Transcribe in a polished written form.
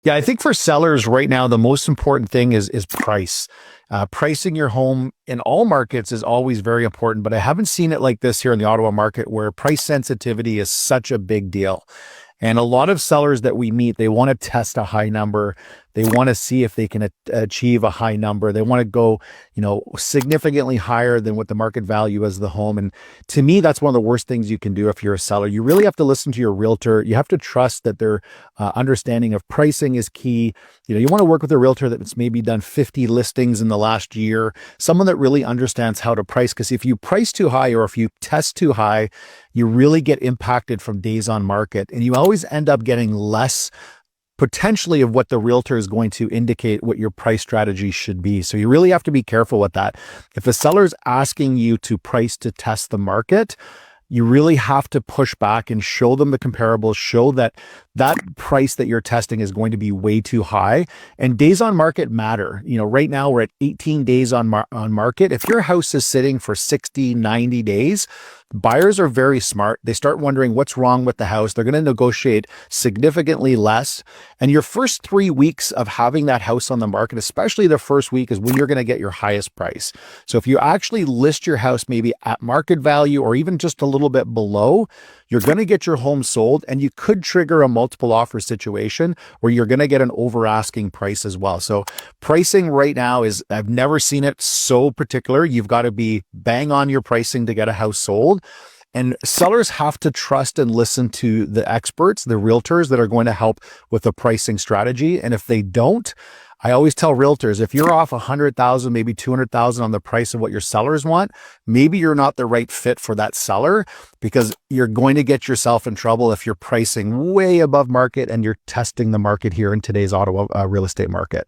Yeah, I think for sellers right now, the most important thing is price. Pricing your home in all markets is always very important, but I haven't seen it like this here in the Ottawa market where price sensitivity is such a big deal. And a lot of sellers that we meet, they want to test a high number. They want to see if they can achieve a high number. They want to go, significantly higher than what the market value is of the home. And to me, that's one of the worst things you can do if you're a seller. You really have to listen to your realtor. You have to trust that their understanding of pricing is key. You want to work with a realtor that's maybe done 50 listings in the last year, someone that really understands how to price. Because if you price too high or if you test too high, you really get impacted from days on market. And you always end up getting less potentially of what the realtor is going to indicate what your price strategy should be. So you really have to be careful with that. If a seller is asking you to price to test the market, you really have to push back and show them the comparables, show that that price that you're testing is going to be way too high. And days on market matter. Right now we're at 18 days on market. If your house is sitting for 60, 90 days, buyers are very smart. They start wondering what's wrong with the house. They're going to negotiate significantly less. And your first 3 weeks of having that house on the market, especially the first week, is when you're going to get your highest price. So if you actually list your house maybe at market value or even just a little bit below, you're going to get your home sold, and you could trigger a multiple offer situation where you're going to get an over asking price as well. So pricing right now I've never seen it so particular. You've got to be bang on your pricing to get a house sold. And sellers have to trust and listen to the experts, the realtors that are going to help with the pricing strategy. And if they don't, I always tell realtors, if you're off 100,000, maybe 200,000 on the price of what your sellers want, maybe you're not the right fit for that seller, because you're going to get yourself in trouble if you're pricing way above market and you're testing the market here in today's Ottawa real estate market.